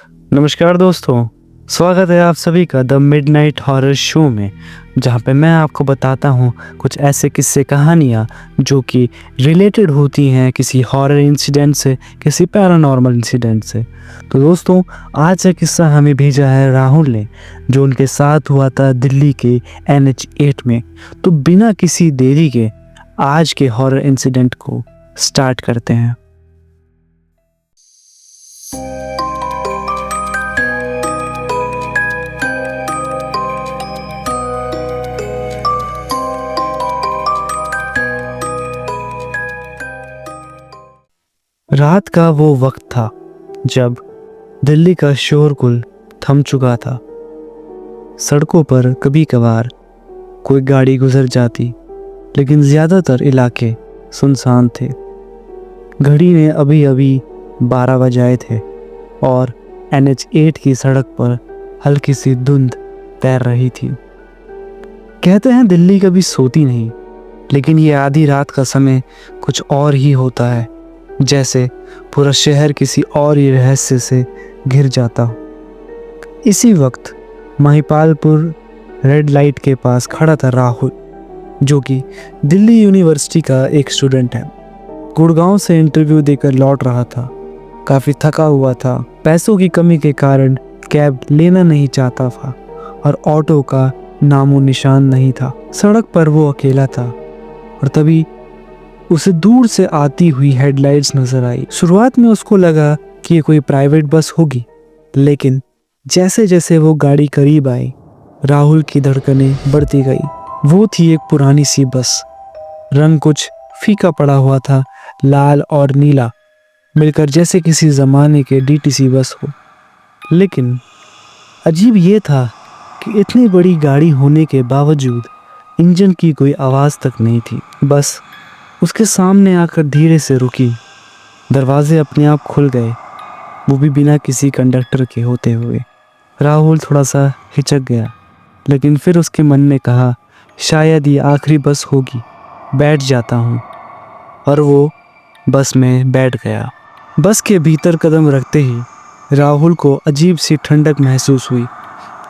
नमस्कार दोस्तों, स्वागत है आप सभी का द मिडनाइट हॉरर शो में, जहाँ पे मैं आपको बताता हूँ कुछ ऐसे किस्से कहानियाँ जो कि रिलेटेड होती हैं किसी हॉरर इंसिडेंट से, किसी पैरानॉर्मल इंसिडेंट से। तो दोस्तों, आज का किस्सा हमें भेजा है राहुल ने, जो उनके साथ हुआ था दिल्ली के NH8 में। तो बिना किसी देरी के आज के हॉरर इंसिडेंट को स्टार्ट करते हैं। रात का वो वक्त था जब दिल्ली का शोरगुल थम चुका था। सड़कों पर कभी कभार कोई गाड़ी गुजर जाती, लेकिन ज़्यादातर इलाके सुनसान थे। घड़ी ने अभी अभी 12 बजाए थे और NH8 की सड़क पर हल्की सी धुंध तैर रही थी। कहते हैं दिल्ली कभी सोती नहीं, लेकिन ये आधी रात का समय कुछ और ही होता है, जैसे पूरा शहर किसी और ही रहस्य से घिर जाता हो। इसी वक्त महिपालपुर रेड लाइट के पास खड़ा था राहुल, जो कि दिल्ली यूनिवर्सिटी का एक स्टूडेंट है। गुड़गांव से इंटरव्यू देकर लौट रहा था। काफ़ी थका हुआ था। पैसों की कमी के कारण कैब लेना नहीं चाहता था और ऑटो का नामो निशान नहीं था। सड़क पर वो अकेला था और तभी उसे दूर से आती हुई हेडलाइट्स नजर आई। शुरुआत में उसको लगा कि ये कोई प्राइवेट बस होगी, लेकिन जैसे जैसे वो गाड़ी करीब आई, राहुल की धड़कनें बढ़ती गई। वो थी एक पुरानी सी बस। रंग कुछ फीका पड़ा हुआ था, लाल और नीला मिलकर, जैसे किसी जमाने के DTC बस हो। लेकिन अजीब ये था कि इतनी बड़ी गाड़ी होने के बावजूद इंजन की कोई आवाज़ तक नहीं थी। बस उसके सामने आकर धीरे से रुकी। दरवाजे अपने आप खुल गए, वो भी बिना किसी कंडक्टर के होते हुए। राहुल थोड़ा सा हिचक गया, लेकिन फिर उसके मन ने कहा, शायद ये आखिरी बस होगी, बैठ जाता हूँ। और वो बस में बैठ गया। बस के भीतर कदम रखते ही राहुल को अजीब सी ठंडक महसूस हुई,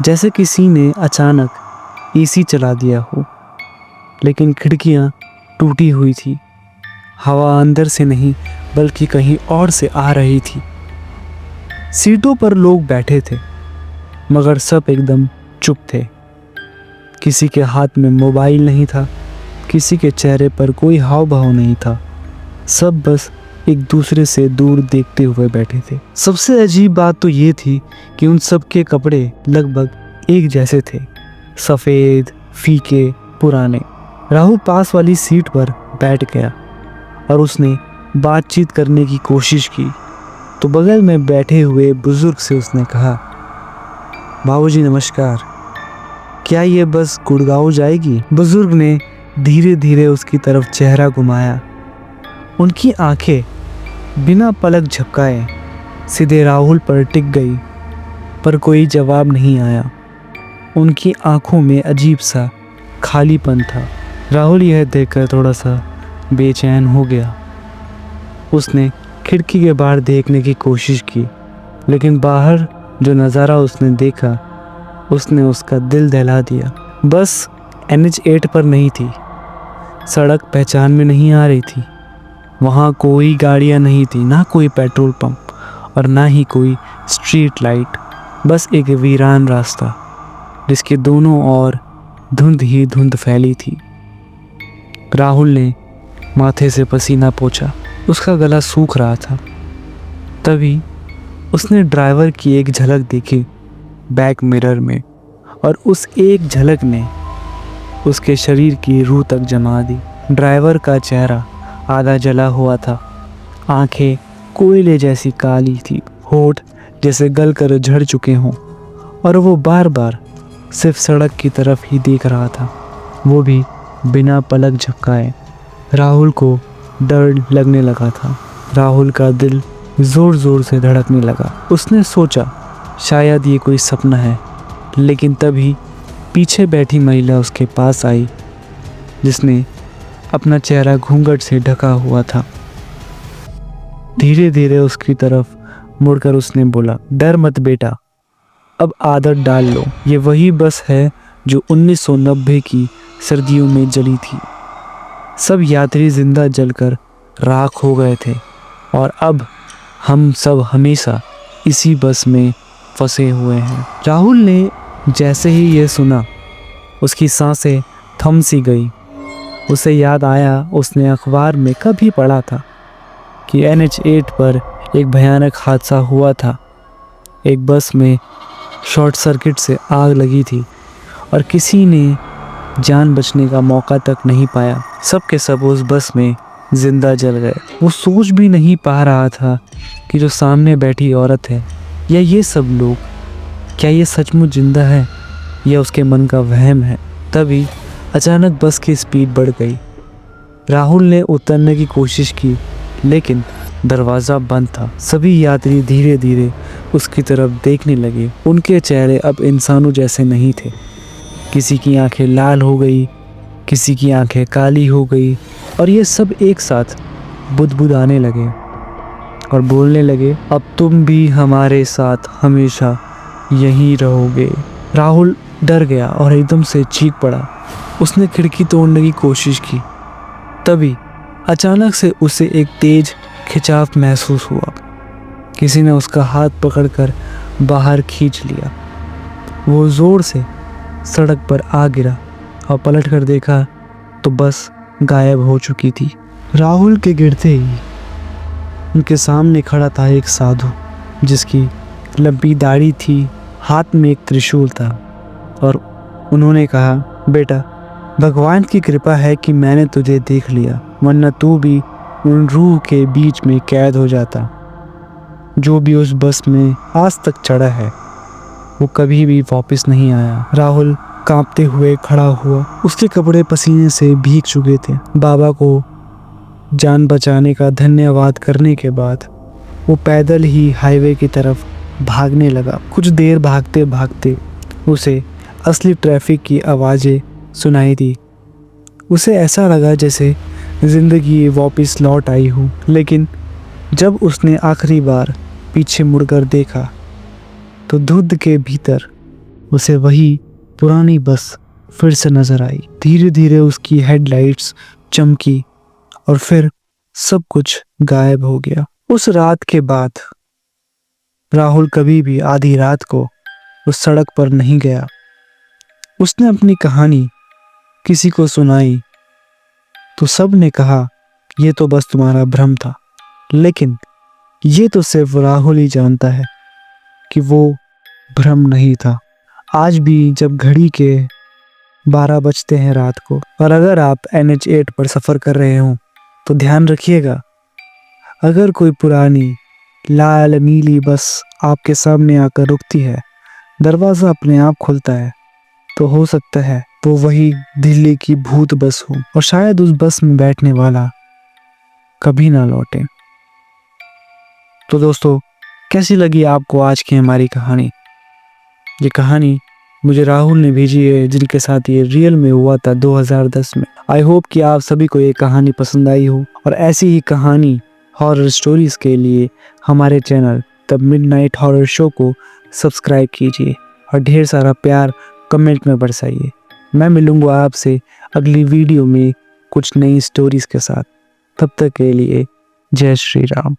जैसे किसी ने अचानक AC चला दिया हो। लेकिन खिड़कियाँ टूटी हुई थी। हवा अंदर से नहीं बल्कि कहीं और से आ रही थी। सीटों पर लोग बैठे थे, मगर सब एकदम चुप थे। किसी के हाथ में मोबाइल नहीं था, किसी के चेहरे पर कोई हाव भाव नहीं था। सब बस एक दूसरे से दूर देखते हुए बैठे थे। सबसे अजीब बात तो ये थी कि उन सब के कपड़े लगभग एक जैसे थे, सफ़ेद, फीके, पुराने। राहुल पास वाली सीट पर बैठ गया और उसने बातचीत करने की कोशिश की, तो बगल में बैठे हुए बुजुर्ग से उसने कहा, बाबूजी नमस्कार, क्या ये बस गुड़गांव जाएगी? बुजुर्ग ने धीरे धीरे उसकी तरफ चेहरा घुमाया। उनकी आंखें बिना पलक झपकाए सीधे राहुल पर टिक गई, पर कोई जवाब नहीं आया। उनकी आंखों में अजीब सा खालीपन था। राहुल यह देखकर थोड़ा सा बेचैन हो गया। उसने खिड़की के बाहर देखने की कोशिश की, लेकिन बाहर जो नज़ारा उसने देखा उसने उसका दिल दहला दिया। बस NH8 पर नहीं थी। सड़क पहचान में नहीं आ रही थी। वहाँ कोई गाड़ियाँ नहीं थी, ना कोई पेट्रोल पंप और ना ही कोई स्ट्रीट लाइट। बस एक वीरान रास्ता जिसके दोनों ओर धुंध ही धुंध फैली थी। राहुल ने माथे से पसीना पोंछा। उसका गला सूख रहा था। तभी उसने ड्राइवर की एक झलक देखी बैक मिरर में, और उस एक झलक ने उसके शरीर की रूह तक जमा दी। ड्राइवर का चेहरा आधा जला हुआ था, आंखें कोयले जैसी काली थी, होठ जैसे गल कर झड़ चुके हों, और वो बार बार सिर्फ सड़क की तरफ ही देख रहा था, वो भी बिना पलक झपकाए। राहुल को डर लगने लगा था। राहुल का दिल ज़ोर ज़ोर से धड़कने लगा। उसने सोचा शायद ये कोई सपना है, लेकिन तभी पीछे बैठी महिला उसके पास आई, जिसने अपना चेहरा घूंघट से ढका हुआ था। धीरे धीरे उसकी तरफ मुड़कर उसने बोला, डर मत बेटा, अब आदत डाल लो। ये वही बस है जो 1990 की सर्दियों में जली थी। सब यात्री जिंदा जलकर राख हो गए थे और अब हम सब हमेशा इसी बस में फंसे हुए हैं। राहुल ने जैसे ही ये सुना, उसकी सांसें थम सी गई। उसे याद आया उसने अखबार में कभी पढ़ा था कि NH8 पर एक भयानक हादसा हुआ था। एक बस में शॉर्ट सर्किट से आग लगी थी और किसी ने जान बचने का मौका तक नहीं पाया। सब के सब उस बस में जिंदा जल गए। वो सोच भी नहीं पा रहा था कि जो सामने बैठी औरत है या ये सब लोग, क्या ये सचमुच जिंदा है या उसके मन का वहम है। तभी अचानक बस की स्पीड बढ़ गई। राहुल ने उतरने की कोशिश की लेकिन दरवाज़ा बंद था। सभी यात्री धीरे धीरे उसकी तरफ देखने लगे। उनके चेहरे अब इंसानों जैसे नहीं थे। किसी की आंखें लाल हो गई, किसी की आंखें काली हो गई और ये सब एक साथ बुदबुदाने लगे और बोलने लगे, अब तुम भी हमारे साथ हमेशा यहीं रहोगे। राहुल डर गया और एकदम से चीख पड़ा। उसने खिड़की तोड़ने की कोशिश की। तभी अचानक से उसे एक तेज खिंचाव महसूस हुआ। किसी ने उसका हाथ पकड़कर बाहर खींच लिया। वो जोर से सड़क पर आ गिरा और पलट कर देखा तो बस गायब हो चुकी थी। राहुल के गिरते ही उनके सामने खड़ा था एक साधु जिसकी लंबी दाढ़ी थी, हाथ में एक त्रिशूल था और उन्होंने कहा, बेटा, भगवान की कृपा है कि मैंने तुझे देख लिया, वरना तू भी उन रूह के बीच में कैद हो जाता। जो भी उस बस में आज तक चढ़ा है वो कभी भी वापस नहीं आया। राहुल कांपते हुए खड़ा हुआ। उसके कपड़े पसीने से भीग चुके थे। बाबा को जान बचाने का धन्यवाद करने के बाद वो पैदल ही हाईवे की तरफ भागने लगा। कुछ देर भागते भागते उसे असली ट्रैफिक की आवाज़ें सुनाई दी। उसे ऐसा लगा जैसे ज़िंदगी वापस लौट आई हो। लेकिन जब उसने आखिरी बार पीछे मुड़कर देखा तो धुंध के भीतर उसे वही पुरानी बस फिर से नजर आई। धीरे धीरे उसकी हेडलाइट्स चमकी और फिर सब कुछ गायब हो गया। उस रात के बाद राहुल कभी भी आधी रात को उस सड़क पर नहीं गया। उसने अपनी कहानी किसी को सुनाई तो सब ने कहा, ये तो बस तुम्हारा भ्रम था। लेकिन ये तो सिर्फ राहुल ही जानता है कि वो भ्रम नहीं था। आज भी जब घड़ी के 12 बजते हैं रात को और अगर आप NH8 पर सफ़र कर रहे हो तो ध्यान रखिएगा, अगर कोई पुरानी लाल नीली बस आपके सामने आकर रुकती है, दरवाज़ा अपने आप खुलता है, तो हो सकता है वो वही दिल्ली की भूत बस हो और शायद उस बस में बैठने वाला कभी ना लौटे। तो दोस्तों, कैसी लगी आपको आज की हमारी कहानी? ये कहानी मुझे राहुल ने भेजी है, जिनके साथ ये रियल में हुआ था 2010 में। आई होप कि आप सभी को ये कहानी पसंद आई हो और ऐसी ही कहानी हॉरर स्टोरीज के लिए हमारे channel the midnight horror show को सब्सक्राइब कीजिए और ढेर सारा प्यार कमेंट में बरसाइए। मैं मिलूंगा आपसे अगली वीडियो में कुछ नई स्टोरीज के साथ। तब तक के लिए जय श्री राम।